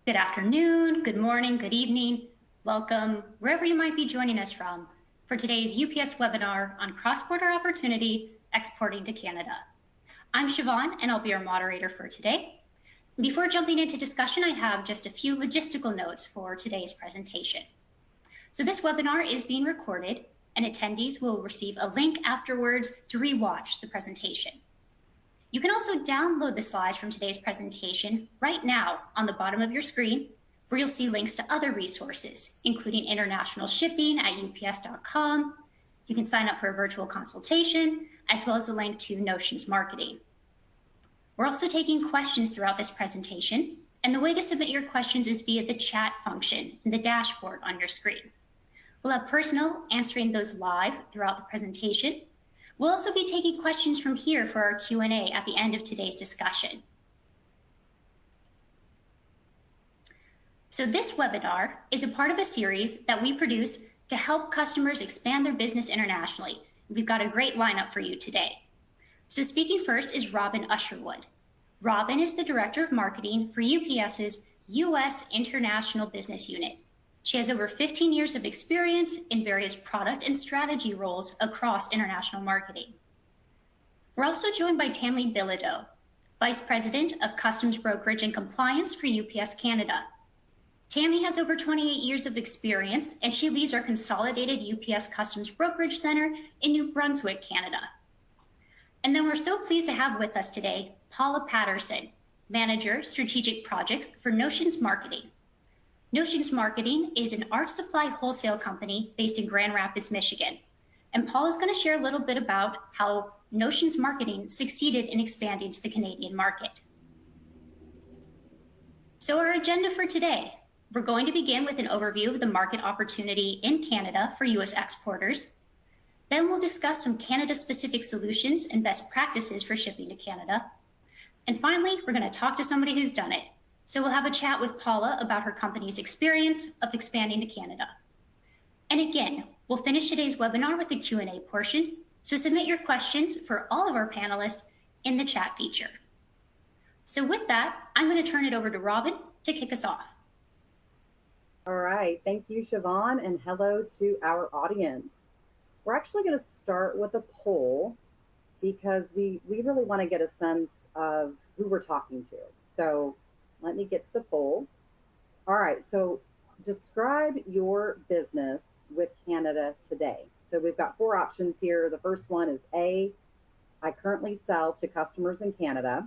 Good afternoon, good morning, good evening. Welcome wherever you might be joining us from for today's UPS webinar on cross-border opportunity exporting to Canada. I'm Siobhan and I'll be your moderator for today. Before jumping into discussion, I have just a few logistical notes for today's presentation. So this webinar is being recorded and attendees will receive a link afterwards to rewatch the presentation. You can also download the slides from today's presentation right now on the bottom of your screen, where you'll see links to other resources, including international shipping at ups.com. You can sign up for a virtual consultation, as well as a link to Notions Marketing. We're also taking questions throughout this presentation, and the way to submit your questions is via the chat function in the dashboard on your screen. We'll have personnel answering those live throughout the presentation. We'll also be taking questions from here for our Q&A at the end of today's discussion. So this webinar is a part of a series that we produce to help customers expand their business internationally. We've got a great lineup for you today. So speaking first is Robin Usherwood. Robin is the Director of Marketing for UPS's US International Business Unit. She has over 15 years of experience in various product and strategy roles across international marketing. We're also joined by Tammy Bilodeau, Vice President of Customs Brokerage and Compliance for UPS Canada. Tammy has over 28 years of experience, and she leads our consolidated UPS Customs Brokerage Center in New Brunswick, Canada. And then we're so pleased to have with us today Paula Patterson, Manager, Strategic Projects for Notions Marketing. Notions Marketing is an art supply wholesale company based in Grand Rapids, Michigan. And Paul is going to share a little bit about how Notions Marketing succeeded in expanding to the Canadian market. So our agenda for today, we're going to begin with an overview of the market opportunity in Canada for US exporters. Then we'll discuss some Canada-specific solutions and best practices for shipping to Canada. And finally, we're going to talk to somebody who's done it. So we'll have a chat with Paula about her company's experience of expanding to Canada. And again, we'll finish today's webinar with the Q&A portion. So submit your questions for all of our panelists in the chat feature. So with that, I'm going to turn it over to Robin to kick us off. All right, thank you, Siobhan, and hello to our audience. We're actually going to start with a poll because we really want to get a sense of who we're talking to. So let me get to the poll. All right, so describe your business with Canada today. So we've got 4 options here. The first one is A, I currently sell to customers in Canada.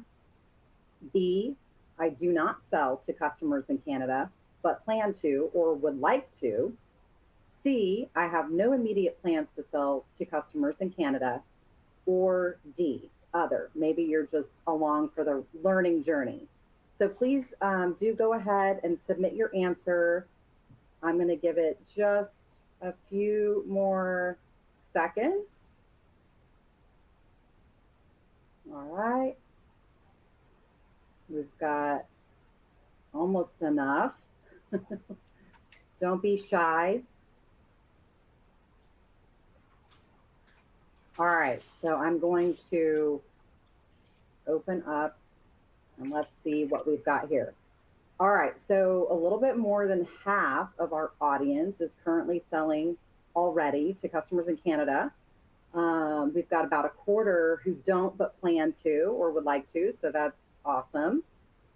B, I do not sell to customers in Canada, but plan to or would like to. C, I have no immediate plans to sell to customers in Canada. Or D, other. Maybe you're just along for the learning journey. So please do go ahead and submit your answer. I'm going to give it just a few more seconds. All right. We've got almost enough. Don't be shy. All right, so I'm going to open up and let's see what we've got here. All right, so a little bit more than half of our audience is currently selling already to customers in Canada. We've got about a quarter who don't but plan to or would like to, so that's awesome.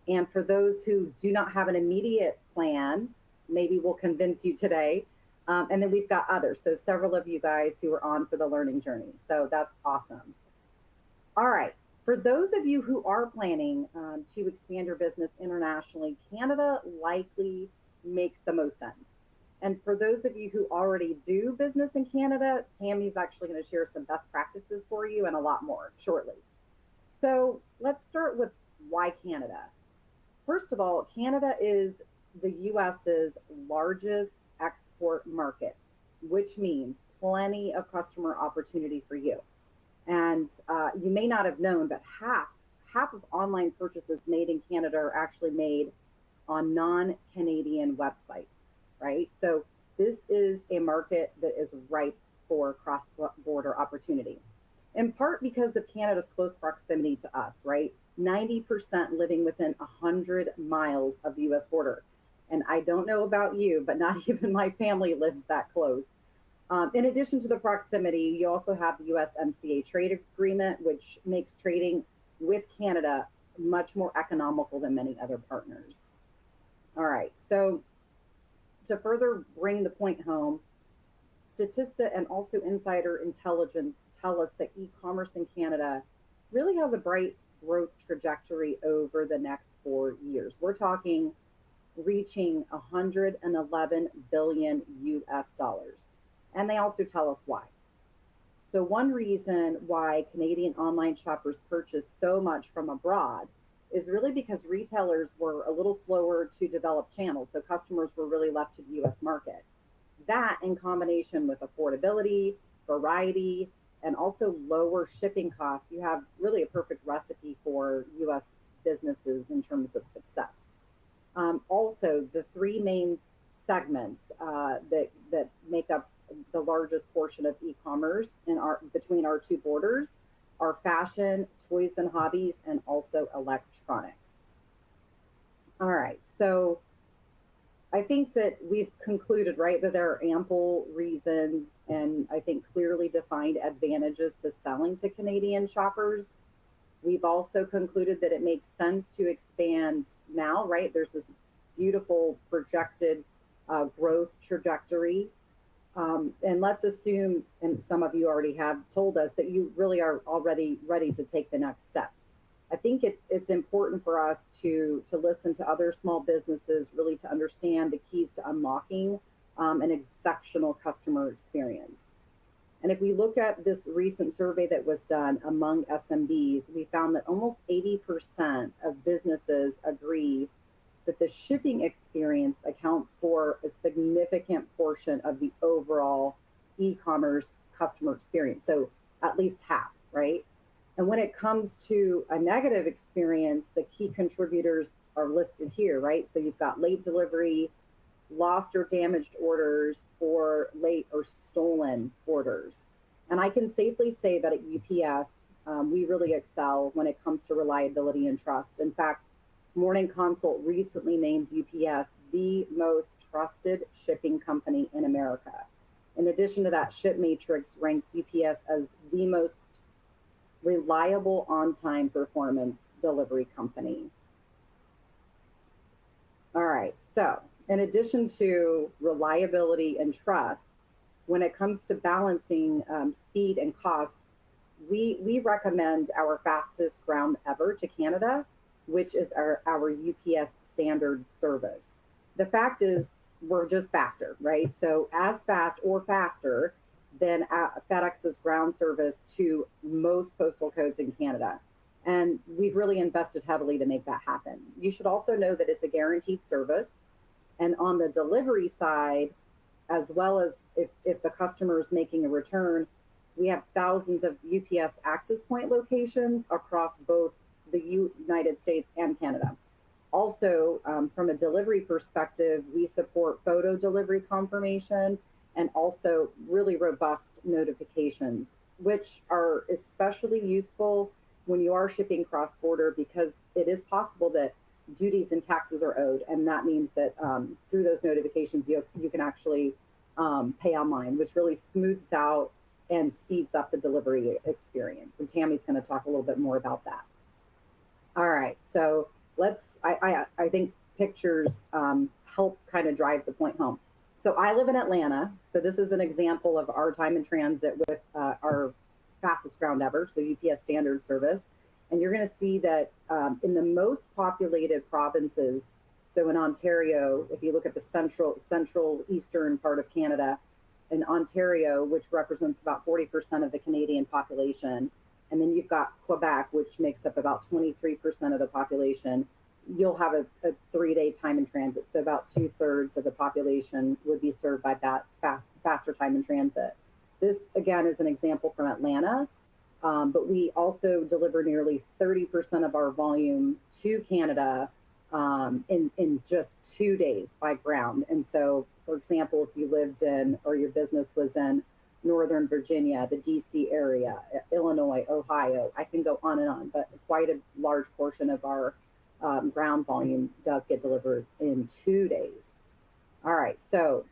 And for those who do not have an immediate plan, maybe we'll convince you today. And then we've got others, so several of you guys who are on for the learning journey, so that's awesome. All right. For those of you who are planning to expand your business internationally, Canada likely makes the most sense. And for those of you who already do business in Canada, Tammy's actually going to share some best practices for you and a lot more shortly. So let's start with why Canada. First of all, Canada is the US's largest export market, which means plenty of customer opportunity for you. And you may not have known, but half of online purchases made in Canada are actually made on non-Canadian websites, right? So this is a market that is ripe for cross-border opportunity, in part because of Canada's close proximity to us, right? 90% living within 100 miles of the US border. And I don't know about you, but not even my family lives that close. In addition to the proximity, you also have the USMCA trade agreement, which makes trading with Canada much more economical than many other partners. All right, so to further bring the point home, Statista and also insider intelligence tell us that e-commerce in Canada really has a bright growth trajectory over the next 4 years. We're talking reaching 111 billion US dollars. And they also tell us why. So, one reason why Canadian online shoppers purchase so much from abroad is really because retailers were a little slower to develop channels. So, customers were really left to the US market. That, in combination with affordability, variety, and also lower shipping costs, you have really a perfect recipe for US businesses in terms of success. Also, the three main segments that make up the largest portion of e-commerce in our between our two borders are fashion, toys and hobbies, and also electronics. All right, so I think that we've concluded, right, that there are ample reasons and I think clearly defined advantages to selling to Canadian shoppers. We've also concluded that it makes sense to expand now, right? There's this beautiful projected growth trajectory. And let's assume, and some of you already have told us, that you really are already ready to take the next step. I think it's important for us to listen to other small businesses, really to understand the keys to unlocking an exceptional customer experience. And if we look at this recent survey that was done among SMBs, we found that almost 80% of businesses agree that the shipping experience accounts for a significant portion of the overall e-commerce customer experience. So at least half, right? And when it comes to a negative experience, the key contributors are listed here, right? So you've got late delivery, lost or damaged orders, or late or stolen orders. And I can safely say that at UPS, we really excel when it comes to reliability and trust. In fact, Morning Consult recently named UPS the most trusted shipping company in America. In addition to that, ShipMatrix ranks UPS as the most reliable on-time performance delivery company. All right, so in addition to reliability and trust, when it comes to balancing speed and cost, we recommend our fastest ground ever to Canada, which is our UPS standard service. The fact is, we're just faster, right? So as fast or faster than FedEx's ground service to most postal codes in Canada. And we've really invested heavily to make that happen. You should also know that it's a guaranteed service. And on the delivery side, as well as if the customer is making a return, we have thousands of UPS access point locations across both the United States and Canada. Also, from a delivery perspective, we support photo delivery confirmation and also really robust notifications, which are especially useful when you are shipping cross-border, because it is possible that duties and taxes are owed. And that means that through those notifications, you can actually pay online, which really smooths out and speeds up the delivery experience. And Tammy's going to talk a little bit more about that. All right, so I think pictures help kind of drive the point home. So I live in Atlanta. So this is an example of our time in transit with our fastest ground ever, so UPS standard service. And you're going to see that in the most populated provinces, so in Ontario, if you look at the central eastern part of Canada, in Ontario, which represents about 40% of the Canadian population, and then you've got Quebec, which makes up about 23% of the population, you'll have a 3-day time in transit. So about 2/3 of the population would be served by that faster time in transit. This, again, is an example from Atlanta, but we also deliver nearly 30% of our volume to Canada in just 2 days by ground. And so, for example, if you lived in, or your business was in Northern Virginia, the DC area, Illinois, Ohio, I can go on and on, but quite a large portion of our ground volume does get delivered in 2 days. All right, so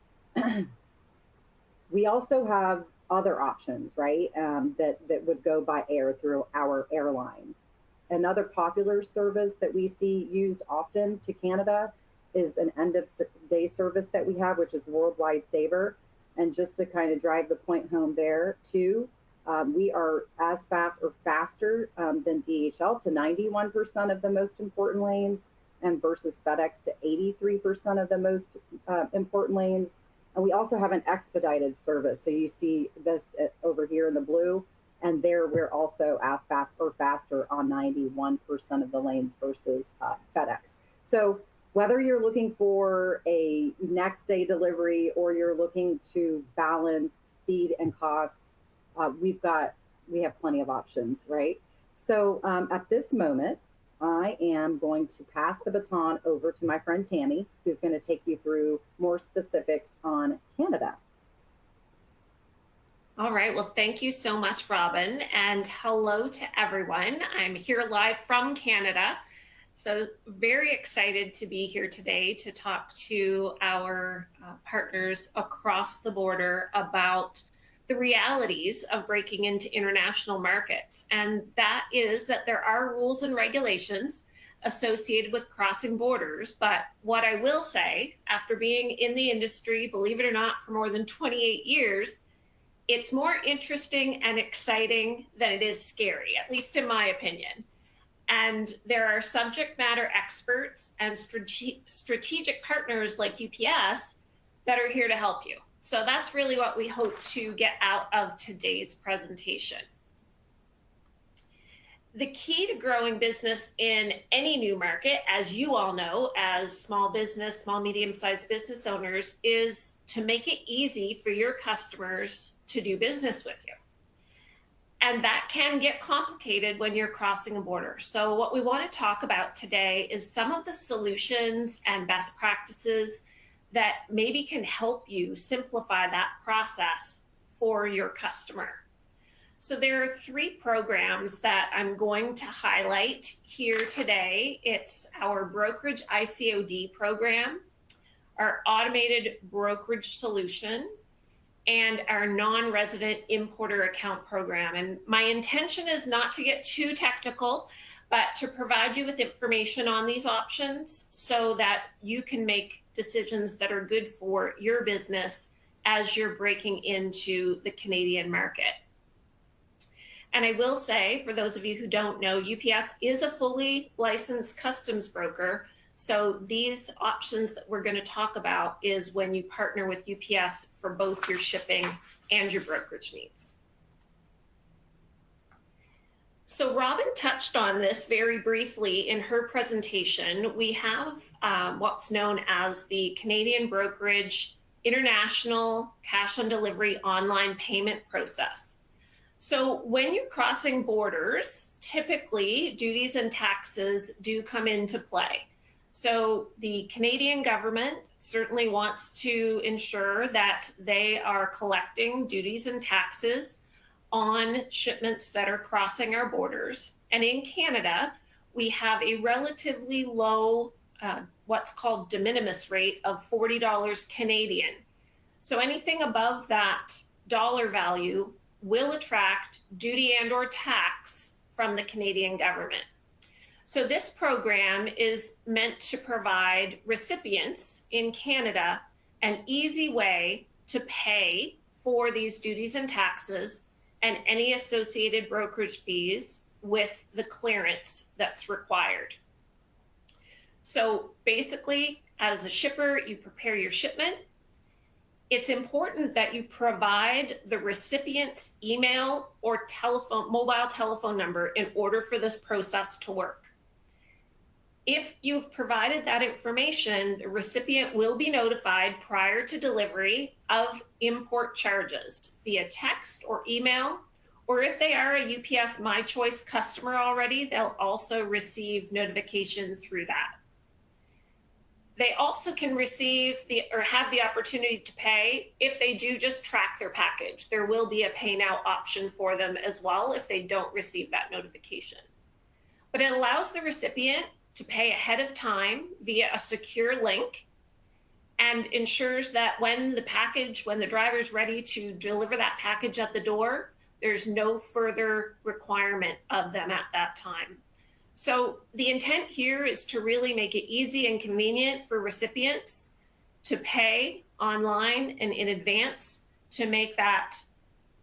we also have other options, right? That would go by air through our airline. Another popular service that we see used often to Canada is an end of day service that we have, which is Worldwide Saver. And just to kind of drive the point home there too, we are as fast or faster than DHL to 91% of the most important lanes, and versus FedEx to 83% of the most important lanes. And we also have an expedited service. So you see this over here in the blue, and there we're also as fast or faster on 91% of the lanes versus FedEx. So whether you're looking for a next day delivery or you're looking to balance speed and cost, we have plenty of options, right? So at this moment, I am going to pass the baton over to my friend Tammy, who's going to take you through more specifics on Canada. All right, well, thank you so much, Robin, and hello to everyone. I'm here live from Canada, so very excited to be here today to talk to our partners across the border about the realities of breaking into international markets. And that is that there are rules and regulations associated with crossing borders. But what I will say, after being in the industry, believe it or not, for more than 28 years, it's more interesting and exciting than it is scary, at least in my opinion. And there are subject matter experts and strategic partners like UPS that are here to help you. So that's really what we hope to get out of today's presentation. The key to growing business in any new market, as you all know, as small business, small, medium-sized business owners, is to make it easy for your customers to do business with you. And that can get complicated when you're crossing a border. So what we want to talk about today is some of the solutions and best practices that maybe can help you simplify that process for your customer. So there are 3 programs that I'm going to highlight here today. It's our brokerage ICOD program, our automated brokerage solution, and our non-resident importer account program. And my intention is not to get too technical, but to provide you with information on these options so that you can make decisions that are good for your business as you're breaking into the Canadian market. And I will say, for those of you who don't know, UPS is a fully licensed customs broker. So these options that we're going to talk about is when you partner with UPS for both your shipping and your brokerage needs. So Robin touched on this very briefly in her presentation. We have what's known as the Canadian Brokerage International Cash on Delivery online payment process. So when you're crossing borders, typically duties and taxes do come into play. So the Canadian government certainly wants to ensure that they are collecting duties and taxes on shipments that are crossing our borders. And in Canada, we have a relatively low, what's called de minimis rate of $40 Canadian. So anything above that dollar value will attract duty and or tax from the Canadian government. So this program is meant to provide recipients in Canada an easy way to pay for these duties and taxes and any associated brokerage fees with the clearance that's required. So basically, as a shipper, you prepare your shipment. It's important that you provide the recipient's email or mobile telephone number in order for this process to work. If you've provided that information, the recipient will be notified prior to delivery of import charges via text or email, or if they are a UPS My Choice customer already, they'll also receive notification through that. They also can receive or have the opportunity to pay if they do just track their package. There will be a pay now option for them as well if they don't receive that notification. But it allows the recipient to pay ahead of time via a secure link, and ensures that when the driver's ready to deliver that package at the door, there's no further requirement of them at that time. So the intent here is to really make it easy and convenient for recipients to pay online and in advance to make that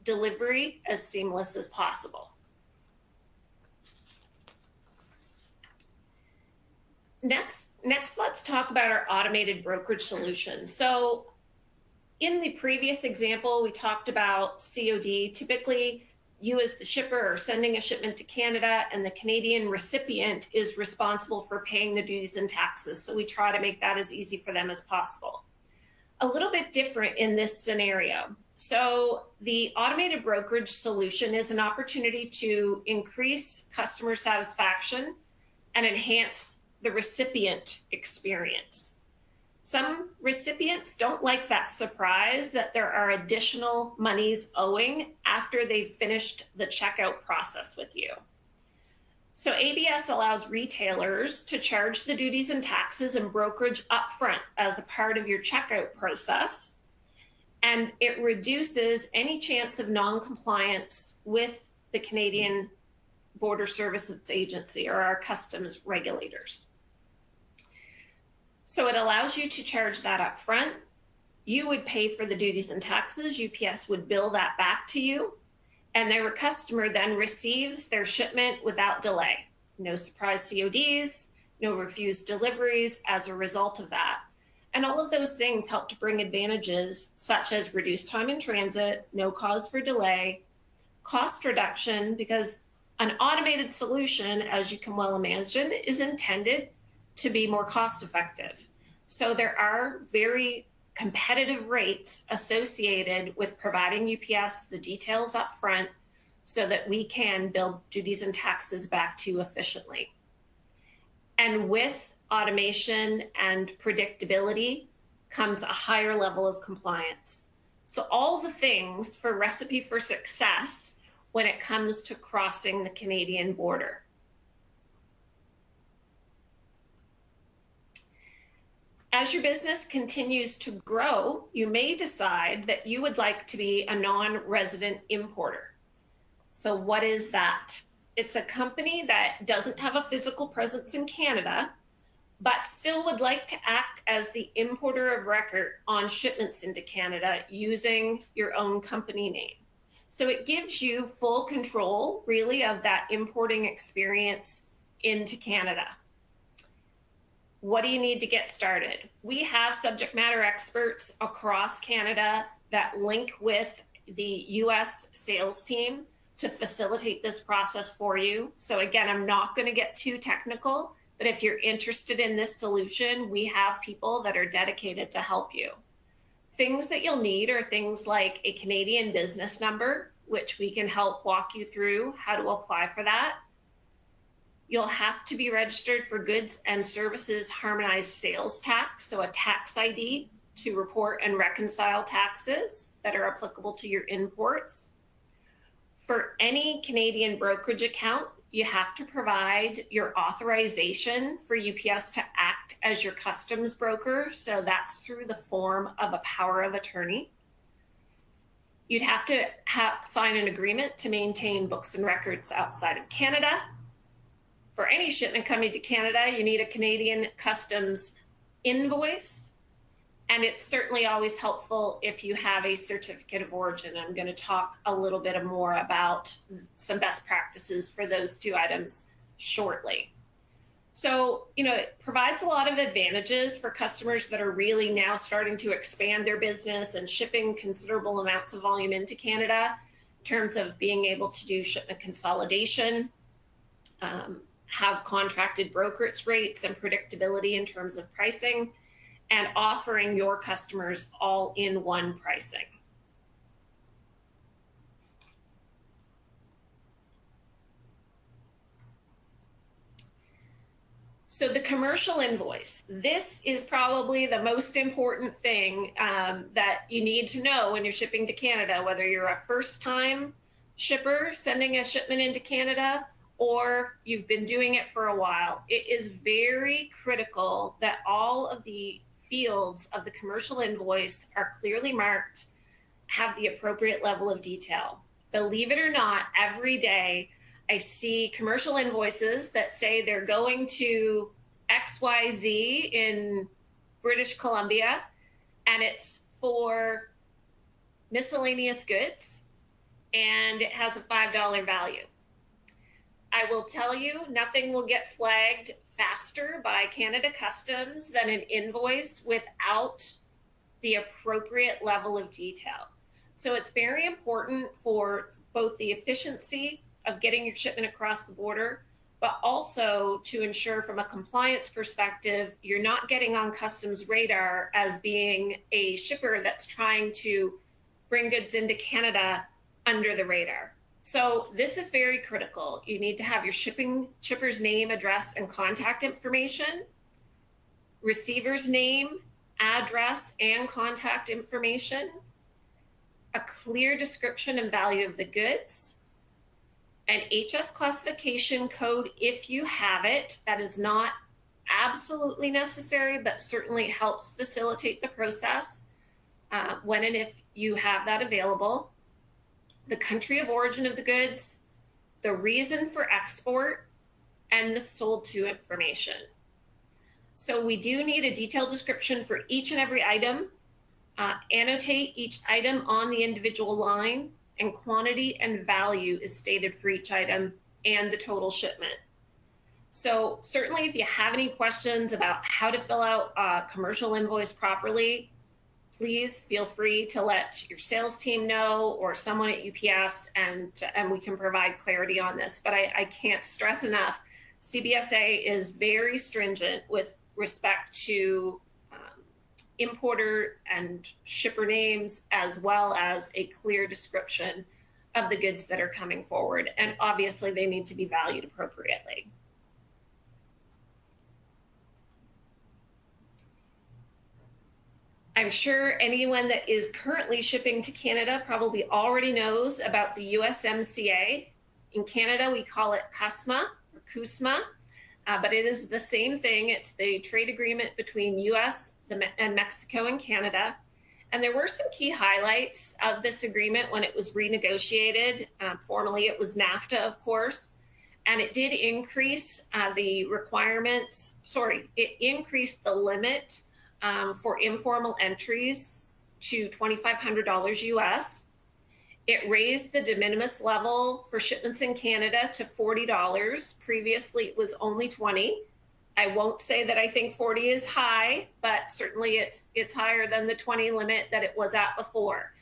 delivery as seamless as possible. Next, let's talk about our automated brokerage solution. So in the previous example, we talked about COD. Typically, you as the shipper are sending a shipment to Canada, and the Canadian recipient is responsible for paying the duties and taxes. So we try to make that as easy for them as possible. A little bit different in this scenario. So the automated brokerage solution is an opportunity to increase customer satisfaction and enhance the recipient experience. Some recipients don't like that surprise that there are additional monies owing after they've finished the checkout process with you. So ABS allows retailers to charge the duties and taxes and brokerage upfront as a part of your checkout process, and it reduces any chance of non-compliance with the Canadian Border Services Agency or our customs regulators. So it allows you to charge that up front. You would pay for the duties and taxes. UPS would bill that back to you, and their customer then receives their shipment without delay. No surprise CODs, no refused deliveries as a result of that. And all of those things help to bring advantages such as reduced time in transit, no cause for delay, cost reduction, because an automated solution, as you can well imagine, is intended to be more cost effective. So there are very competitive rates associated with providing UPS the details up front so that we can bill duties and taxes back to you efficiently. And with automation and predictability comes a higher level of compliance. So all the things for Recipe for Success when it comes to crossing the Canadian border. As your business continues to grow, you may decide that you would like to be a non-resident importer. So what is that? It's a company that doesn't have a physical presence in Canada, but still would like to act as the importer of record on shipments into Canada using your own company name. So it gives you full control, really, of that importing experience into Canada. What do you need to get started? We have subject matter experts across Canada that link with the US sales team to facilitate this process for you. So again, I'm not going to get too technical, but if you're interested in this solution, we have people that are dedicated to help you. Things that you'll need are things like a Canadian business number, which we can help walk you through how to apply for that. You'll have to be registered for Goods and Services Harmonized Sales Tax, so a tax ID to report and reconcile taxes that are applicable to your imports. For any Canadian brokerage account, you have to provide your authorization for UPS to act as your customs broker. So that's through the form of a power of attorney. You'd have to sign an agreement to maintain books and records outside of Canada. For any shipment coming to Canada, you need a Canadian customs invoice. And it's certainly always helpful if you have a certificate of origin. I'm going to talk a little bit more about some best practices for those two items shortly. So, it provides a lot of advantages for customers that are really now starting to expand their business and shipping considerable amounts of volume into Canada in terms of being able to do shipment consolidation, have contracted brokerage rates and predictability in terms of pricing, and offering your customers all-in-one pricing. So the commercial invoice, this is probably the most important thing that you need to know when you're shipping to Canada, whether you're a first-time shipper sending a shipment into Canada, or you've been doing it for a while, it is very critical that all of the fields of the commercial invoice are clearly marked, have the appropriate level of detail. Believe it or not, every day I see commercial invoices that say they're going to XYZ in British Columbia, and it's for miscellaneous goods, and it has a $5 value. I will tell you, nothing will get flagged faster by Canada Customs than an invoice without the appropriate level of detail. So it's very important for both the efficiency of getting your shipment across the border, but also to ensure from a compliance perspective, you're not getting on customs radar as being a shipper that's trying to bring goods into Canada under the radar. So this is very critical. You need to have your shipper's name, address, and contact information, receiver's name, address, and contact information, a clear description and value of the goods, an HS classification code if you have it. That is not absolutely necessary, but certainly helps facilitate the process when and if you have that available. The country of origin of the goods, the reason for export, and the sold to information. So we do need a detailed description for each and every item, annotate each item on the individual line, and quantity and value is stated for each item and the total shipment. So certainly if you have any questions about how to fill out a commercial invoice properly, please feel free to let your sales team know or someone at UPS, and we can provide clarity on this. But I can't stress enough, CBSA is very stringent with respect to importer and shipper names, as well as a clear description of the goods that are coming forward. And obviously they need to be valued appropriately. I'm sure anyone that is currently shipping to Canada probably already knows about the USMCA. In Canada, we call it CUSMA or CUSMA, but it is the same thing. It's the trade agreement between US and Mexico and Canada. And there were some key highlights of this agreement when it was renegotiated. Formerly, it was NAFTA, of course. And it did increase the requirements, it increased the limit for informal entries to $2,500 US. It raised the de minimis level for shipments in Canada to $40. Previously, it was only $20. I won't say that I think 40 is high, but certainly it's higher than the 20 limit that it was at before.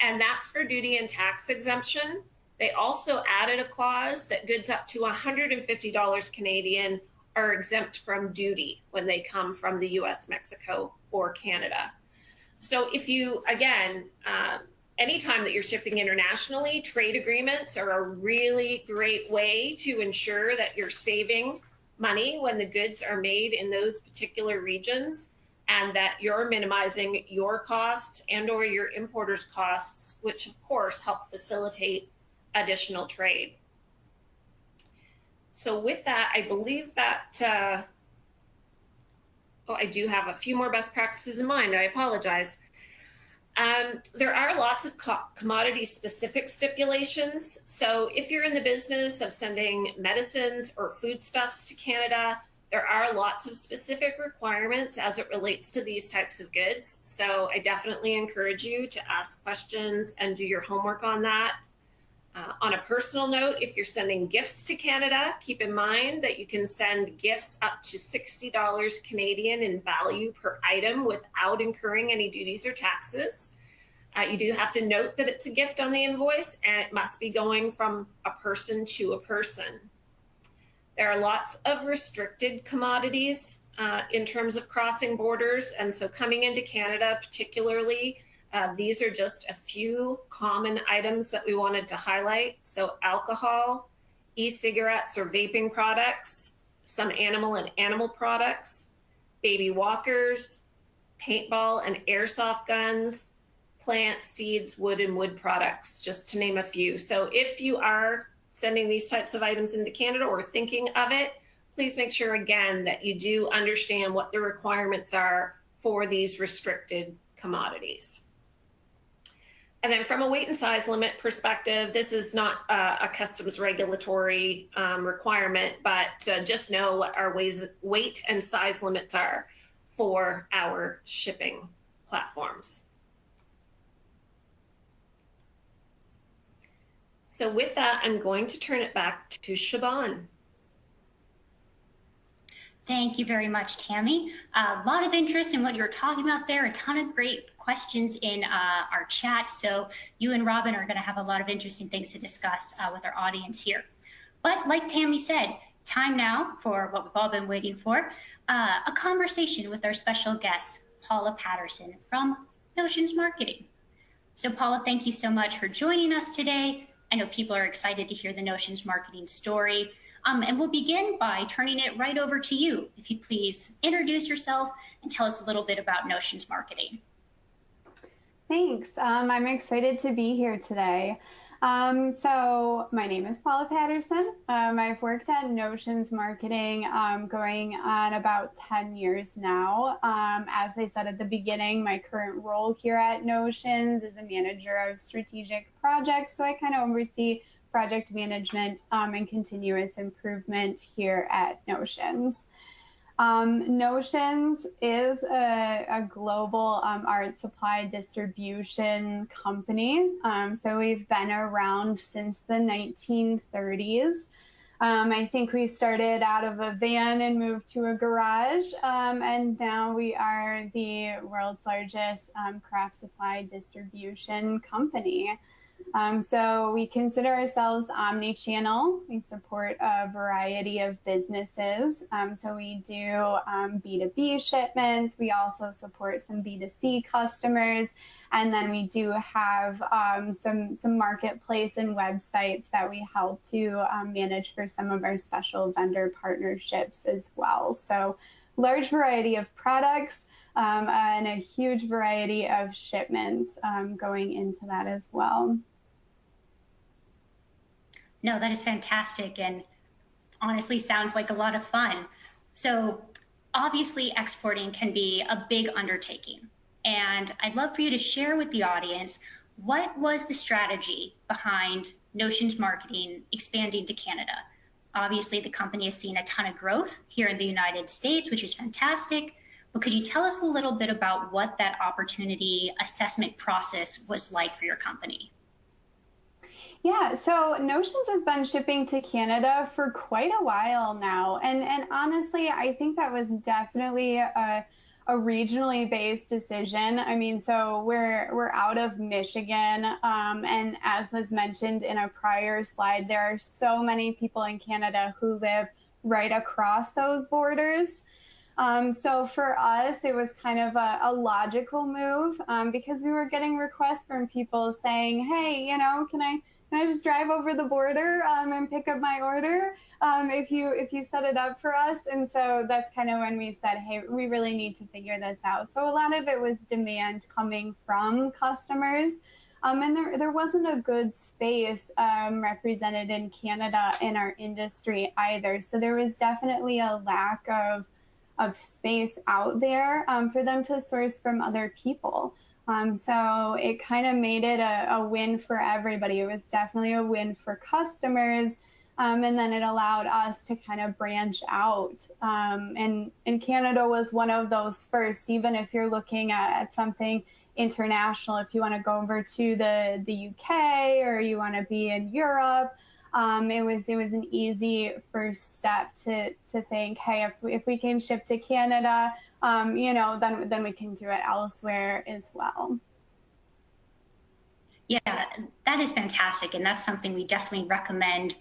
And that's for duty and tax exemption. They also added a clause that goods up to $150 Canadian are exempt from duty when they come from the US, Mexico, or Canada. So if you, again, anytime that you're shipping internationally, trade agreements are a really great way to ensure that you're saving money when the goods are made in those particular regions, and that you're minimizing your costs and or your importers' costs, which of course help facilitate additional trade. So with that, I believe that, I do have a few more best practices in mind. I apologize. There are lots of commodity specific stipulations. So if you're in the business of sending medicines or foodstuffs to Canada, there are lots of specific requirements as it relates to these types of goods. So I definitely encourage you to ask questions and do your homework on that. On a personal note, if you're sending gifts to Canada, keep in mind that you can send gifts up to $60 Canadian in value per item without incurring any duties or taxes. You do have to note that it's a gift on the invoice, and it must be going from a person to a person. There are lots of restricted commodities in terms of crossing borders, and so coming into Canada particularly, these are just a few common items that we wanted to highlight. So alcohol, e-cigarettes or vaping products, some animal and animal products, baby walkers, paintball and airsoft guns, plants, seeds, wood and wood products, just to name a few. So if you are sending these types of items into Canada or thinking of it, please make sure again that you do understand what the requirements are for these restricted commodities. And then from a weight and size limit perspective, this is not a customs regulatory requirement, but just know what our weight and size limits are for our shipping platforms. So with that, I'm going to turn it back to Siobhan. Thank you very much, Tammy. A lot of interest in what you're talking about there, a ton of great questions in our chat. So you and Robin are gonna have a lot of interesting things to discuss with our audience here. But like Tammy said, time now for what we've all been waiting for, a conversation with our special guest, Paula Patterson from Notions Marketing. So Paula, thank you so much for joining us today. I know people are excited to hear the Notions Marketing story. And we'll begin by turning it right over to you. If you'd please introduce yourself and tell us a little bit about Notions Marketing. Thanks. I'm excited to be here today. So my name is Paula Patterson. I've worked at Notions Marketing going on about 10 years now. As I said at the beginning, my current role here at Notions is a manager of strategic projects. So I kind of oversee project management and continuous improvement here at Notions. Notions is a global art supply distribution company. So we've been around since the 1930s. I think we started out of a van and moved to a garage, and now we are the world's largest craft supply distribution company. So we consider ourselves omni-channel. We support a variety of businesses. So we do B2B shipments. We also support some B2C customers. And then we do have some marketplace and websites that we help to manage for some of our special vendor partnerships as well. So large variety of products and a huge variety of shipments going into that as well. No, that is fantastic and honestly sounds like a lot of fun. So obviously exporting can be a big undertaking. And I'd love for you to share with the audience, what was the strategy behind Notions Marketing expanding to Canada? Obviously the company has seen a ton of growth here in the United States, which is fantastic. But could you tell us a little bit about what that opportunity assessment process was like for your company? Yeah, so Notions has been shipping to Canada for quite a while now. And honestly, I think that was definitely a regionally based decision. I mean, so we're out of Michigan. And as was mentioned in a prior slide, there are so many people in Canada who live right across those borders. So for us, it was kind of a logical move because we were getting requests from people saying, hey, you know, can I just drive over the border and pick up my order if you set it up for us? And so that's kind of when we said, hey, we really need to figure this out. So a lot of it was demand coming from customers. And there wasn't a good space represented in Canada in our industry either. So there was definitely a lack of space out there for them to source from other people. So it kind of made it a win for everybody. It was definitely a win for customers. And then it allowed us to kind of branch out. And Canada was one of those first, even if you're looking at something international, if you want to go over to the UK or you want to be in Europe, it was an easy first step to think, hey, if we can ship to Canada, you know, then we can do it elsewhere as well. Yeah, that is fantastic. And that's something we definitely recommend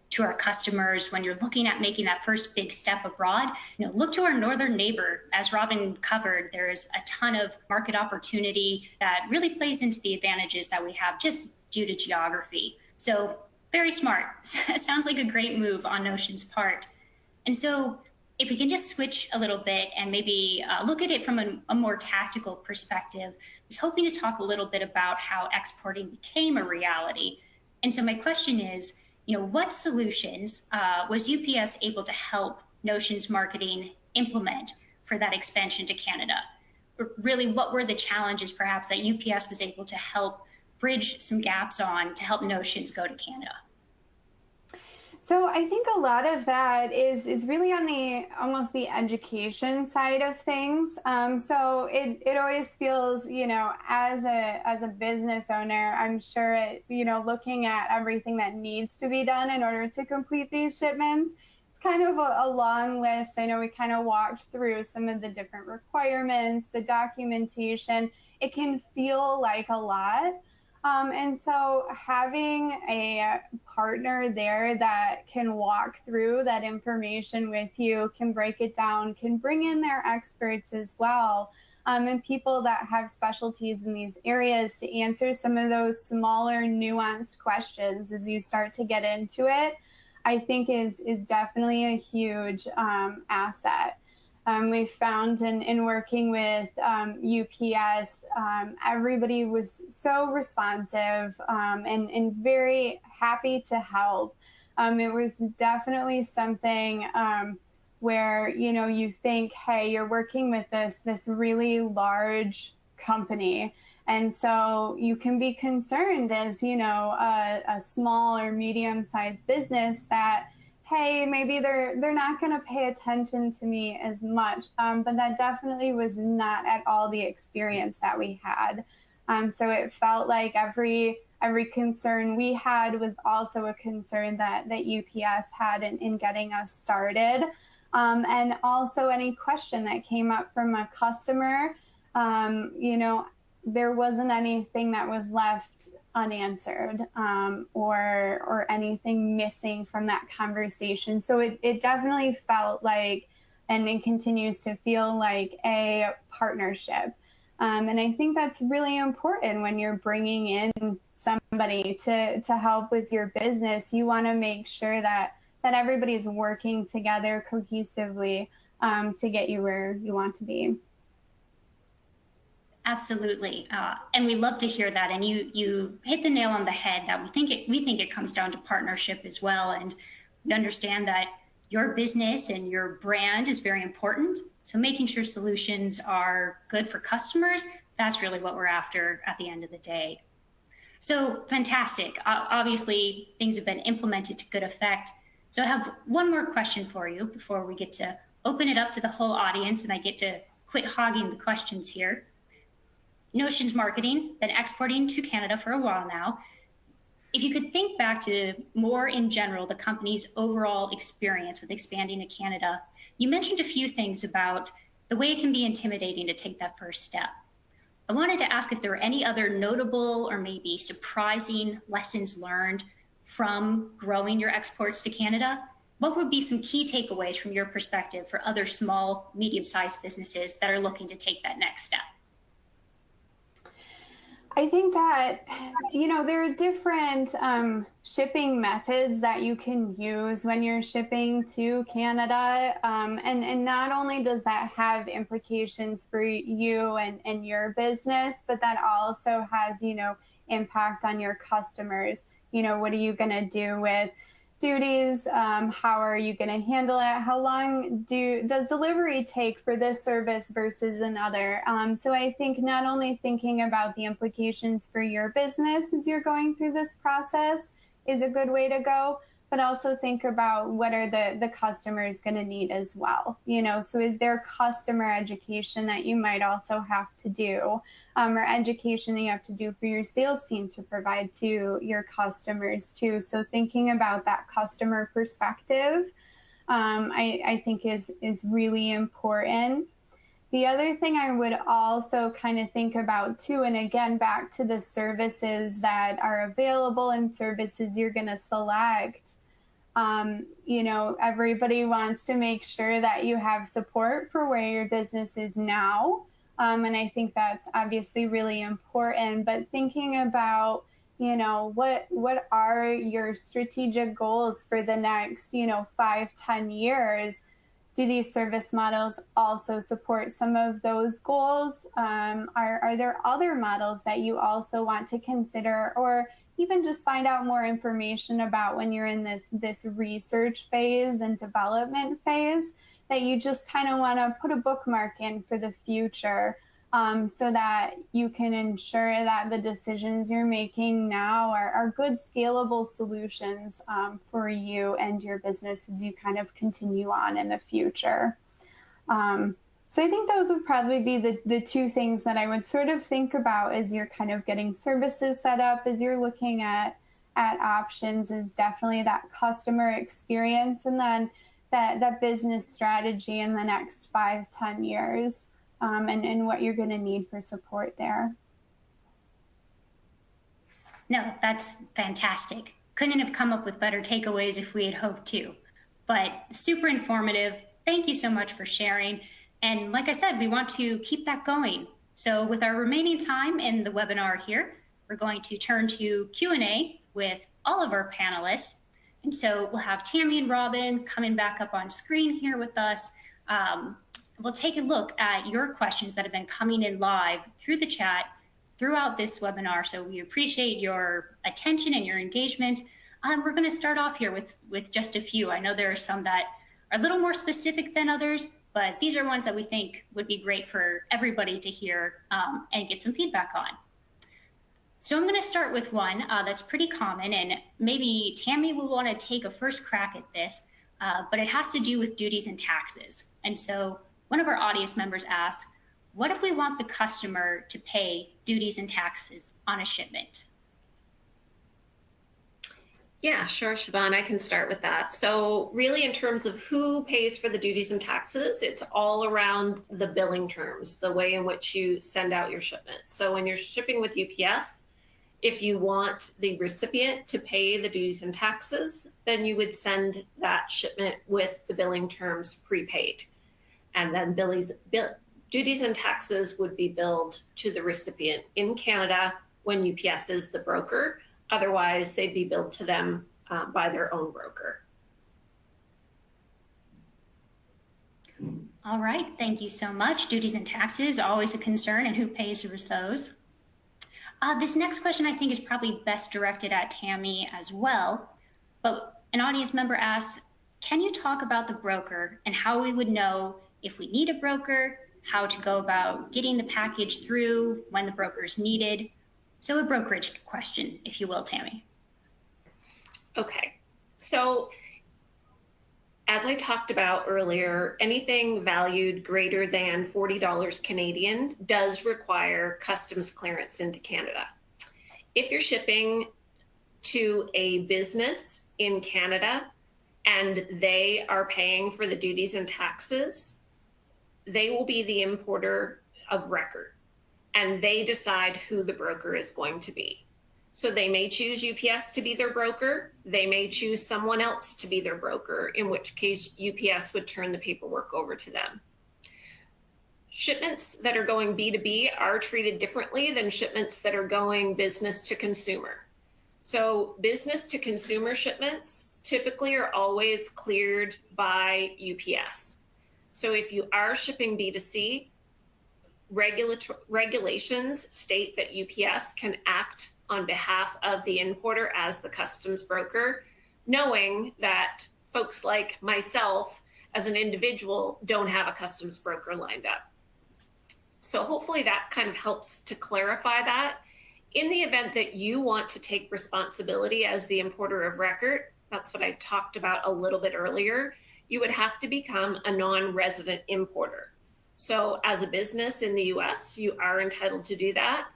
to our customers when you're looking at making that first big step abroad. You know, look to our northern neighbor. As Robin covered, there's a ton of market opportunity that really plays into the advantages that we have just due to geography. So very smart. Sounds like a great move on Notion's part. And so if we can just switch a little bit and maybe look at it from a more tactical perspective, I was hoping to talk a little bit about how exporting became a reality. And so my question is, what solutions was UPS able to help Notions Marketing implement for that expansion to Canada? Really, what were the challenges perhaps that UPS was able to help bridge some gaps on to help Notions go to Canada? So I think a lot of that is really on the almost the education side of things. So it always feels, as a business owner, I'm sure looking at everything that needs to be done in order to complete these shipments, it's kind of a long list. I know we kind of walked through some of the different requirements, the documentation. It can feel like a lot. And so having a partner there that can walk through that information with you, can break it down, can bring in their experts as well, and people that have specialties in these areas to answer some of those smaller, nuanced questions as you start to get into it, I think is definitely a huge asset. We found in working with UPS, everybody was so responsive and very happy to help. It was definitely something where, you think, hey, you're working with this really large company. And so you can be concerned as, a small or medium-sized business that, hey, maybe they're not going to pay attention to me as much. But that definitely was not at all the experience that we had. So it felt like every concern we had was also a concern that UPS had in getting us started. And also any question that came up from a customer, there wasn't anything that was left unanswered or anything missing from that conversation. So it definitely felt like, and it continues to feel like, a partnership. And I think that's really important when you're bringing in somebody to help with your business. You want to make sure that everybody's working together cohesively to get you where you want to be. Absolutely, and we love to hear that. And you hit the nail on the head that we think it comes down to partnership as well. And we understand that your business and your brand is very important. So making sure solutions are good for customers, that's really what we're after at the end of the day. So fantastic. Obviously, things have been implemented to good effect. So I have one more question for you before we get to open it up to the whole audience and I get to quit hogging the questions here. Notions Marketing, been exporting to Canada for a while now. If you could think back to more in general, the company's overall experience with expanding to Canada, you mentioned a few things about the way it can be intimidating to take that first step. I wanted to ask if there were any other notable or maybe surprising lessons learned from growing your exports to Canada. What would be some key takeaways from your perspective for other small, medium-sized businesses that are looking to take that next step? I think that, there are different shipping methods that you can use when you're shipping to Canada. And not only does that have implications for you and your business, but that also has, impact on your customers. What are you going to do with duties? How are you going to handle it? How long does delivery take for this service versus another? So I think not only thinking about the implications for your business as you're going through this process is a good way to go, but also think about what are the customers going to need as well. So is there customer education that you might also have to do, or education that you have to do for your sales team to provide to your customers too. So thinking about that customer perspective, I think is really important. The other thing I would also kind of think about too, and again, back to the services that are available and services you're going to select. Everybody wants to make sure that you have support for where your business is now. And I think that's obviously really important, but thinking about, what are your strategic goals for the next, 5-10 years? Do these service models also support some of those goals? Are there other models that you also want to consider? Or even just find out more information about when you're in this research phase and development phase, that you just kind of want to put a bookmark in for the future, so that you can ensure that the decisions you're making now are good scalable solutions for you and your business as you kind of continue on in the future. So I think those would probably be the two things that I would sort of think about as you're kind of getting services set up, as you're looking at options, is definitely that customer experience, and then that business strategy in the next 5-10 years, and what you're going to need for support there. No, that's fantastic. Couldn't have come up with better takeaways if we had hoped to, but super informative. Thank you so much for sharing. And like I said, we want to keep that going. So with our remaining time in the webinar here, we're going to turn to Q&A with all of our panelists. And so we'll have Tammy and Robin coming back up on screen here with us. We'll take a look at your questions that have been coming in live through the chat throughout this webinar. So we appreciate your attention and your engagement. We're going to start off here with just a few. I know there are some that are a little more specific than others, but these are ones that we think would be great for everybody to hear and get some feedback on. So I'm going to start with one that's pretty common, and maybe Tammy will want to take a first crack at this, but it has to do with duties and taxes. And so one of our audience members asked, what if we want the customer to pay duties and taxes on a shipment? Yeah, sure, Siobhan, I can start with that. So really, in terms of who pays for the duties and taxes, it's all around the billing terms, the way in which you send out your shipment. So when you're shipping with UPS, if you want the recipient to pay the duties and taxes, then you would send that shipment with the billing terms prepaid. And then duties and taxes would be billed to the recipient in Canada when UPS is the broker. Otherwise, they'd be billed to them by their own broker. All right, thank you so much. Duties and taxes, always a concern, and who pays for those? This next question I think is probably best directed at Tammy as well, but an audience member asks, can you talk about the broker and how we would know if we need a broker, how to go about getting the package through when the broker is needed? So a brokerage question, if you will, Tammy. Okay, so as I talked about earlier, anything valued greater than $40 Canadian does require customs clearance into Canada. If you're shipping to a business in Canada and they are paying for the duties and taxes, they will be the importer of record, and they decide who the broker is going to be. So they may choose UPS to be their broker. They may choose someone else to be their broker, in which case UPS would turn the paperwork over to them. Shipments that are going B2B are treated differently than shipments that are going business to consumer. So business to consumer shipments typically are always cleared by UPS. So if you are shipping B2C, regulations state that UPS can act on behalf of the importer as the customs broker, knowing that folks like myself as an individual don't have a customs broker lined up. So hopefully that kind of helps to clarify that. In the event that you want to take responsibility as the importer of record, that's what I talked about a little bit earlier, you would have to become a non-resident importer. So as a business in the US, you are entitled to do that.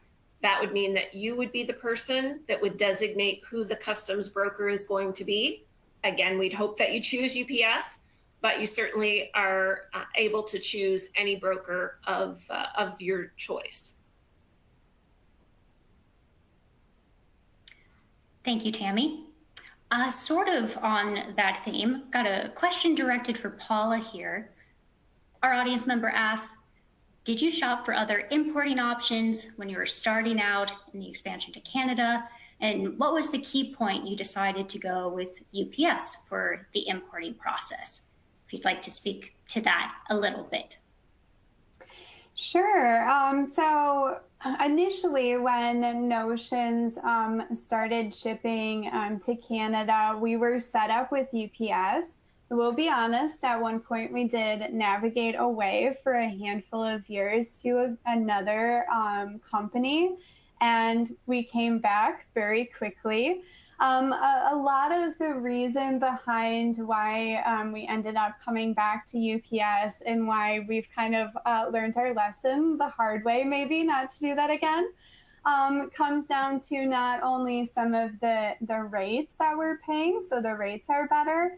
That would mean that you would be the person that would designate who the customs broker is going to be. Again, we'd hope that you choose UPS, but you certainly are able to choose any broker of your choice. Thank you, Tammy. Sort of on that theme, got a question directed for Paula here. Our audience member asks, did you shop for other importing options when you were starting out in the expansion to Canada? And what was the key point you decided to go with UPS for the importing process? If you'd like to speak to that a little bit. Sure. So initially, when Notions started shipping to Canada, we were set up with UPS. We'll be honest, at one point we did navigate away for a handful of years to another company, and we came back very quickly. A lot of the reason behind why we ended up coming back to UPS and why we've kind of learned our lesson the hard way, maybe not to do that again, comes down to not only some of the rates that we're paying, so the rates are better,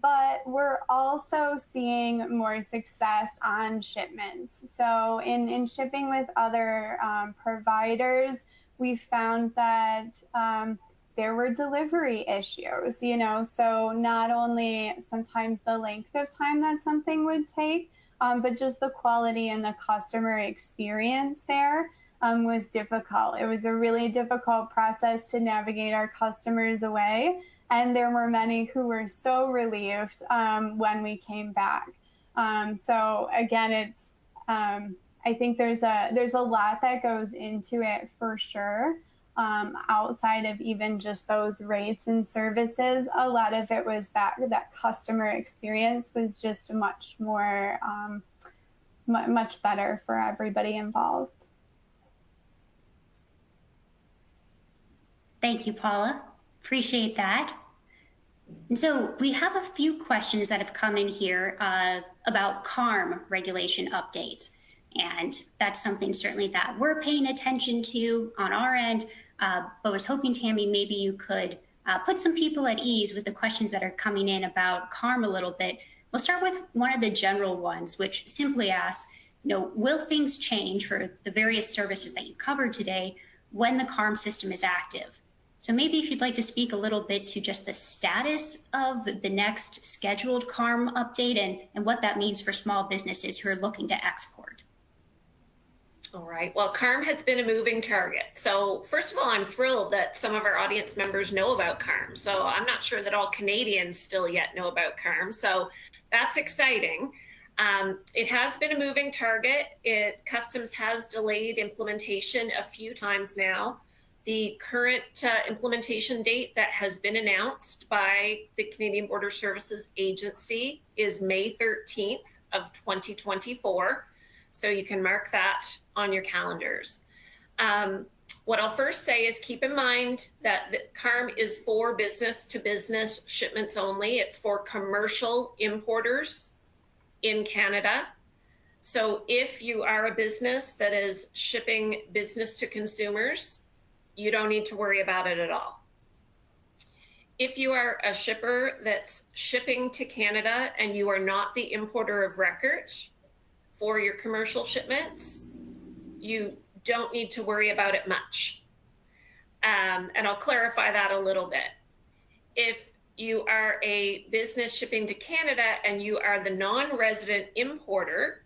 but we're also seeing more success on shipments. So in shipping with other providers, we found that there were delivery issues, so not only sometimes the length of time that something would take, but just the quality and the customer experience there was difficult. It was a really difficult process to navigate our customers away. And there were many who were so relieved when we came back. So again, it's I think there's a lot that goes into it for sure. Outside of even just those rates and services, a lot of it was that customer experience was just much more, much better for everybody involved. Thank you, Paula. Appreciate that. And so we have a few questions that have come in here about CARM regulation updates. And that's something certainly that we're paying attention to on our end. But was hoping, Tammy, maybe you could put some people at ease with the questions that are coming in about CARM a little bit. We'll start with one of the general ones, which simply asks, will things change for the various services that you covered today when the CARM system is active? So maybe if you'd like to speak a little bit to just the status of the next scheduled CARM update and what that means for small businesses who are looking to export. All right. Well, CARM has been a moving target. So first of all, I'm thrilled that some of our audience members know about CARM. So I'm not sure that all Canadians still yet know about CARM. So that's exciting. It has been a moving target. Customs has delayed implementation a few times now. The current implementation date that has been announced by the Canadian Border Services Agency is May 13th of 2024. So you can mark that on your calendars. What I'll first say is keep in mind that the CARM is for business to business shipments only. It's for commercial importers in Canada. So if you are a business that is shipping business to consumers, you don't need to worry about it at all. If you are a shipper that's shipping to Canada and you are not the importer of record for your commercial shipments, you don't need to worry about it much. And I'll clarify that a little bit. If you are a business shipping to Canada and you are the non-resident importer,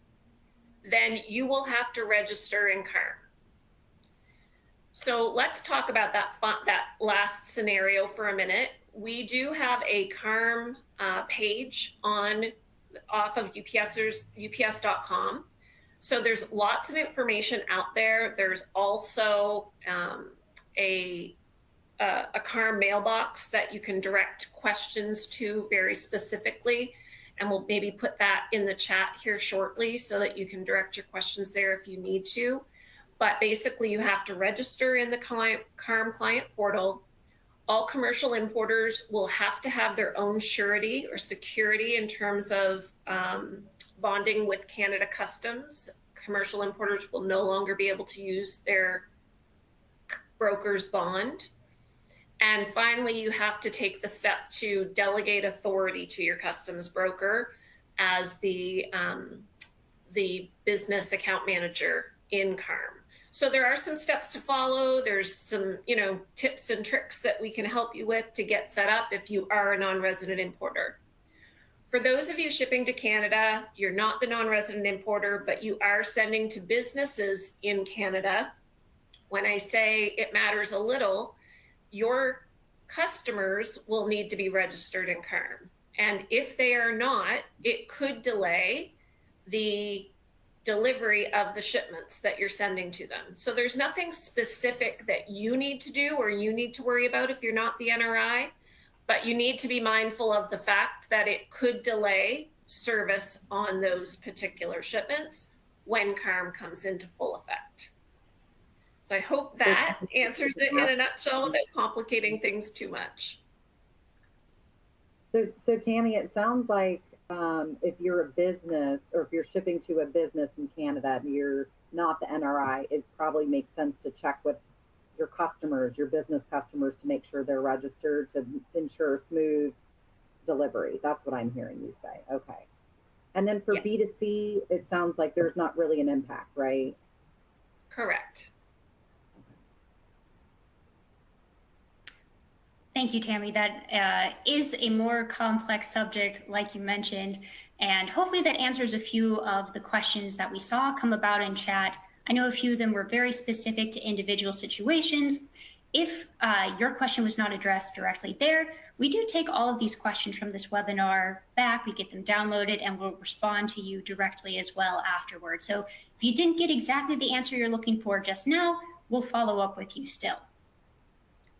then you will have to register in CARM. So let's talk about that last scenario for a minute. We do have a CARM page off of ups.com. So there's lots of information out there. There's also a CARM mailbox that you can direct questions to very specifically. And we'll maybe put that in the chat here shortly so that you can direct your questions there if you need to. But basically, you have to register in the CARM client portal. All commercial importers will have to have their own surety or security in terms of bonding with Canada Customs. Commercial importers will no longer be able to use their broker's bond. And finally, you have to take the step to delegate authority to your customs broker as the business account manager in CARM. So there are some steps to follow. There's some, tips and tricks that we can help you with to get set up if you are a non-resident importer. For those of you shipping to Canada, you're not the non-resident importer, but you are sending to businesses in Canada. When I say it matters a little, your customers will need to be registered in CARM. And if they are not, it could delay the delivery of the shipments that you're sending to them. So there's nothing specific that you need to do or you need to worry about if you're not the NRI, but you need to be mindful of the fact that it could delay service on those particular shipments when CARM comes into full effect. So I hope that answers it in a nutshell without complicating things too much. So Tammy, it sounds like if you're a business or if you're shipping to a business in Canada and you're not the NRI, it probably makes sense to check with your customers, your business customers, to make sure they're registered to ensure a smooth delivery. That's what I'm hearing you say. Okay. And then for B2C, it sounds like there's not really an impact, right? Correct. Thank you, Tammy. That is a more complex subject, like you mentioned, and hopefully that answers a few of the questions that we saw come about in chat. I know a few of them were very specific to individual situations. If your question was not addressed directly there, we do take all of these questions from this webinar back, we get them downloaded, and we'll respond to you directly as well afterwards. So if you didn't get exactly the answer you're looking for just now, we'll follow up with you still.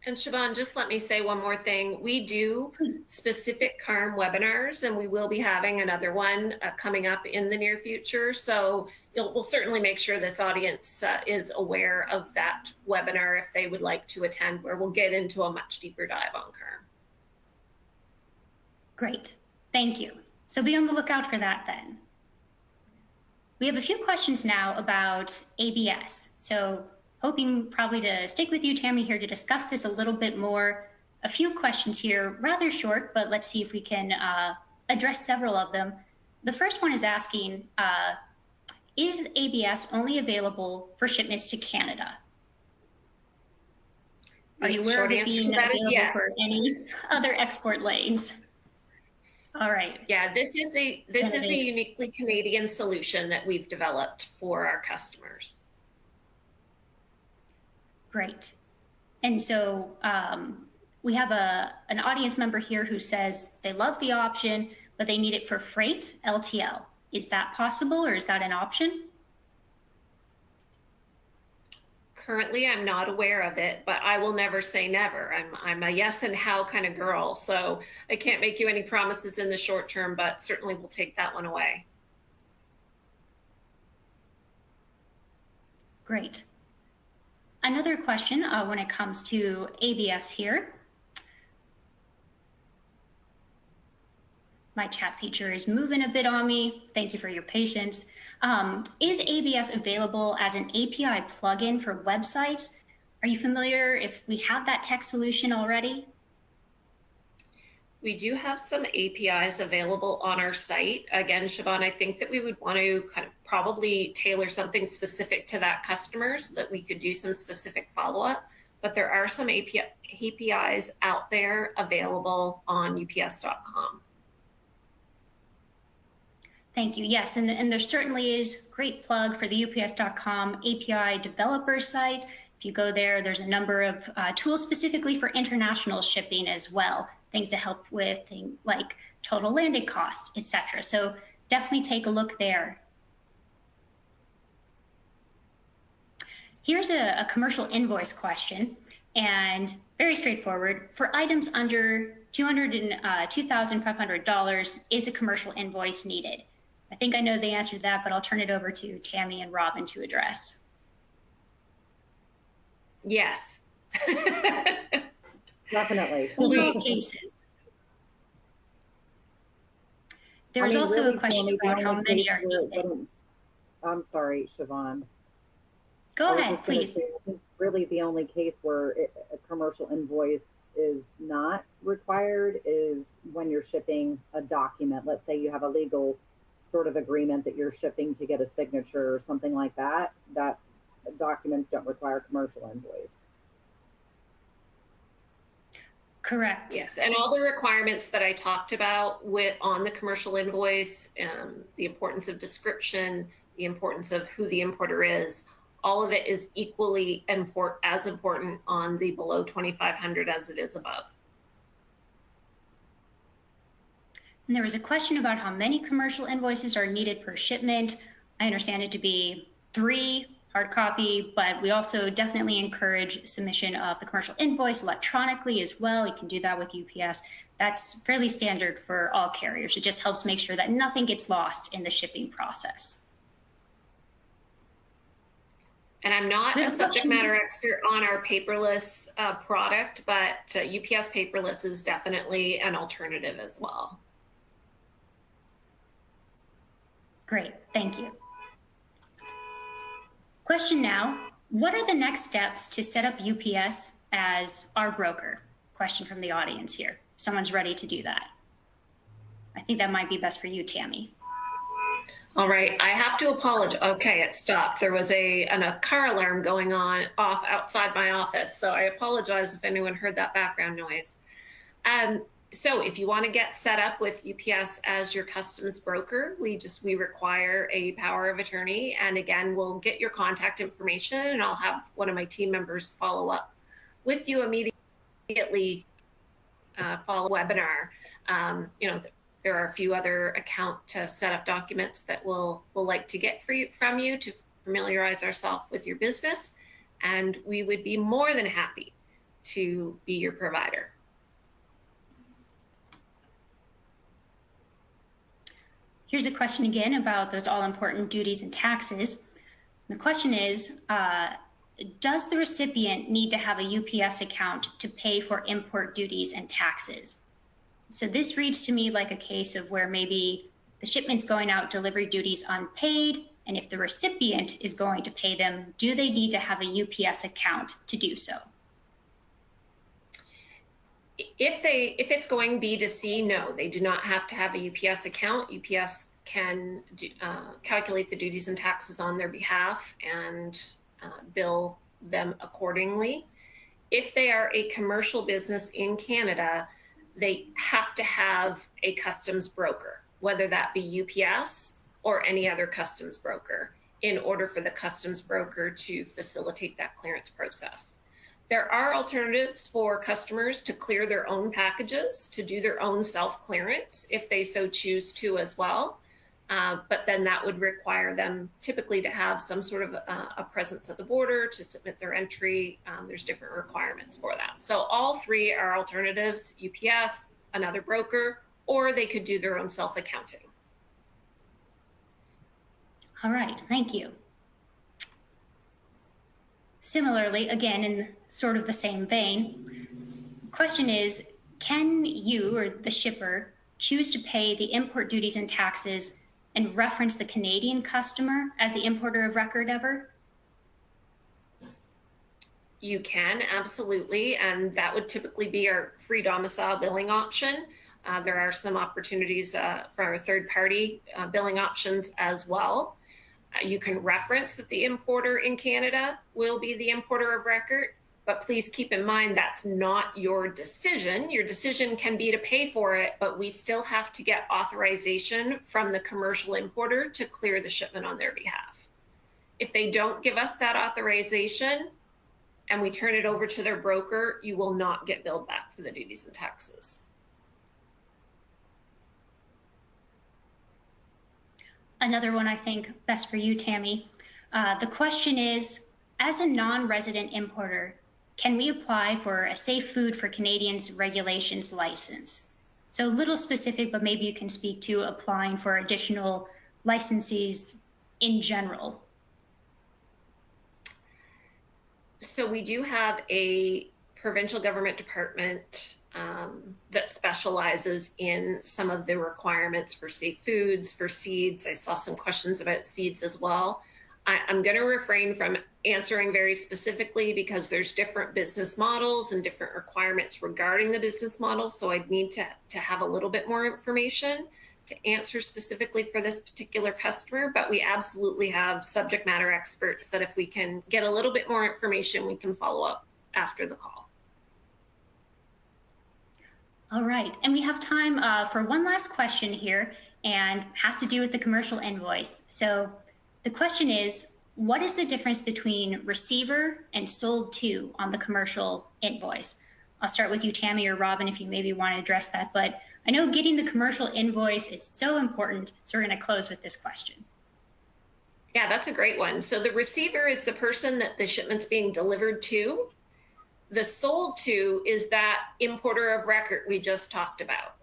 And Siobhan, just let me say one more thing. We do specific CARM webinars, and we will be having another one coming up in the near future. So we'll certainly make sure this audience is aware of that webinar if they would like to attend, where we'll get into a much deeper dive on CARM. Great, thank you. So be on the lookout for that then. We have a few questions now about ABS. So hoping probably to stick with you, Tammy, here to discuss this a little bit more. A few questions here, rather short, but let's see if we can address several of them. The first one is asking, is ABS only available for shipments to Canada? Are you aware of it being available for any other export lanes? All right. Yeah, this is a uniquely Canadian solution that we've developed for our customers. Great. And so we have an audience member here who says they love the option, but they need it for freight LTL. Is that possible, or is that an option? Currently, I'm not aware of it, but I will never say never. I'm a yes and how kind of girl, so I can't make you any promises in the short term, but certainly we'll take that one away. Great. Another question when it comes to ABS here. My chat feature is moving a bit on me. Thank you for your patience. Is ABS available as an API plugin for websites? Are you familiar if we have that tech solution already? We do have some APIs available on our site. Again, Siobhan, I think that we would want to kind of probably tailor something specific to that customer so that we could do some specific follow-up. But there are some APIs out there available on ups.com. Thank you. Yes, and there certainly is great plug for the ups.com API developer site. If you go there, there's a number of tools specifically for international shipping as well, things to help with things like total landed cost, etc. So definitely take a look there. Here's a commercial invoice question, and very straightforward. For items under $2,500, is a commercial invoice needed? I think I know the answer to that, but I'll turn it over to Tammy and Robin to address. Yes. Definitely. In all cases. There's also really, a question Tammy, about how many are needed. I'm sorry, Siobhan. Go ahead, please. Say, I think really the only case where a commercial invoice is not required is when you're shipping a document. Let's say you have a legal sort of agreement that you're shipping to get a signature or something like that, that documents don't require commercial invoice. Correct. Yes, and all the requirements that I talked about on the commercial invoice, the importance of description, the importance of who the importer is, all of it is equally as important on the below 2,500 as it is above. And there was a question about how many commercial invoices are needed per shipment. I understand it to be 3 hard copy, but we also definitely encourage submission of the commercial invoice electronically as well. You can do that with UPS. That's fairly standard for all carriers. It just helps make sure that nothing gets lost in the shipping process. And I'm not a subject matter expert on our paperless product, but UPS paperless is definitely an alternative as well. Great, thank you. Question now, what are the next steps to set up UPS as our broker? Question from the audience here. Someone's ready to do that. I think that might be best for you, Tammy. All right, I have to apologize. Okay, it stopped. There was a car alarm going off outside my office, so I apologize if anyone heard that background noise. So if you want to get set up with UPS as your customs broker, we require a power of attorney. And again, we'll get your contact information and I'll have one of my team members follow up with you immediately, follow webinar. There are a few other account setup documents that we'll like to get from you to familiarize ourselves with your business. And we would be more than happy to be your provider. Here's a question again about those all-important duties and taxes. The question is, does the recipient need to have a UPS account to pay for import duties and taxes? So this reads to me like a case of where maybe the shipment's going out, delivery duties unpaid, and if the recipient is going to pay them, do they need to have a UPS account to do so? If it's going B2C, no, they do not have to have a UPS account. UPS can calculate the duties and taxes on their behalf and bill them accordingly. If they are a commercial business in Canada, they have to have a customs broker, whether that be UPS or any other customs broker, in order for the customs broker to facilitate that clearance process. There are alternatives for customers to clear their own packages, to do their own self-clearance if they so choose to as well. But then that would require them typically to have some sort of a presence at the border to submit their entry. There's different requirements for that. So all 3 are alternatives: UPS, another broker, or they could do their own self-accounting. All right, thank you. Similarly, again, in sort of the same vein, the question is, can you or the shipper choose to pay the import duties and taxes and reference the Canadian customer as the importer of record ever? You can, absolutely. And that would typically be our free domicile billing option. There are some opportunities for our third-party billing options as well. You can reference that the importer in Canada will be the importer of record, but please keep in mind that's not your decision. Your decision can be to pay for it, but we still have to get authorization from the commercial importer to clear the shipment on their behalf. If they don't give us that authorization and we turn it over to their broker, you will not get billed back for the duties and taxes. Another one I think best for you, Tammy. The question is, as a non-resident importer, can we apply for a Safe Food for Canadians regulations license? So a little specific, but maybe you can speak to applying for additional licenses in general. So we do have a provincial government department that specializes in some of the requirements for safe foods, for seeds. I saw some questions about seeds as well. I'm going to refrain from answering very specifically because there's different business models and different requirements regarding the business model. So I'd need to have a little bit more information to answer specifically for this particular customer, but we absolutely have subject matter experts that if we can get a little bit more information, we can follow up after the call. All right, and we have time for one last question here, and has to do with the commercial invoice. So the question is, what is the difference between receiver and sold to on the commercial invoice? I'll start with you, Tammy or Robin, if you maybe want to address that, but I know getting the commercial invoice is so important, so we're going to close with this question. Yeah, that's a great one. So the receiver is the person that the shipment's being delivered to. The sold to is that importer of record we just talked about.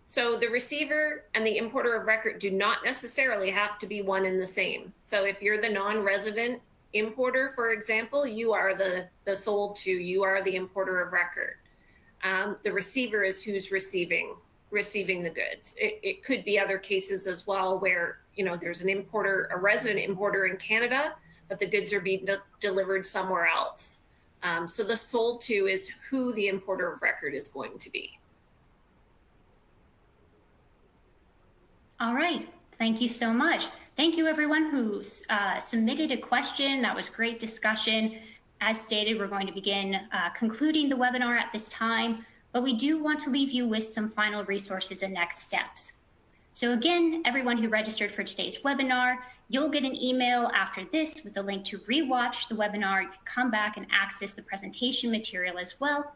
So the receiver and the importer of record do not necessarily have to be one and the same. So if you're the non-resident importer, for example, you are the sold to, you are the importer of record. The receiver is who's receiving the goods. It could be other cases as well where, you know, there's an importer, a resident importer in Canada, but the goods are being delivered somewhere else. So the sold to is who the importer of record is going to be. All right, thank you so much. Thank you everyone who submitted a question. That was great discussion. As stated, we're going to begin concluding the webinar at this time, but we do want to leave you with some final resources and next steps. So again, everyone who registered for today's webinar, you'll get an email after this with a link to rewatch the webinar. You can come back and access the presentation material as well.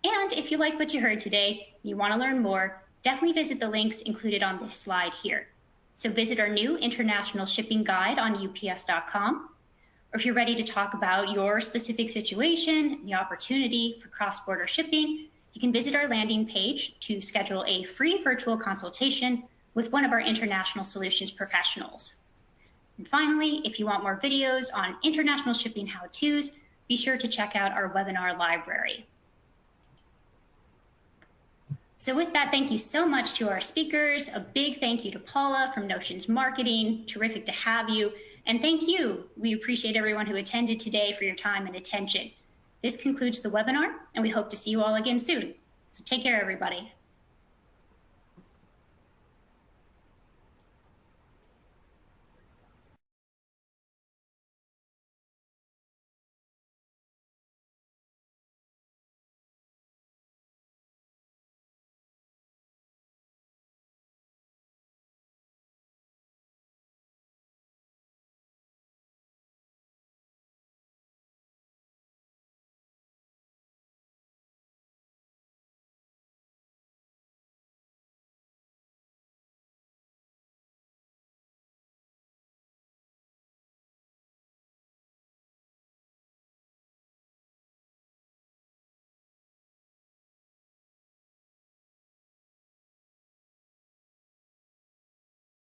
And if you like what you heard today, you want to learn more, definitely visit the links included on this slide here. So visit our new international shipping guide on ups.com. Or if you're ready to talk about your specific situation, the opportunity for cross-border shipping, you can visit our landing page to schedule a free virtual consultation with one of our international solutions professionals. And finally, if you want more videos on international shipping how-tos, be sure to check out our webinar library. So with that, thank you so much to our speakers. A big thank you to Paula from Notions Marketing. Terrific to have you. And thank you. We appreciate everyone who attended today for your time and attention. This concludes the webinar, and we hope to see you all again soon. So take care, everybody.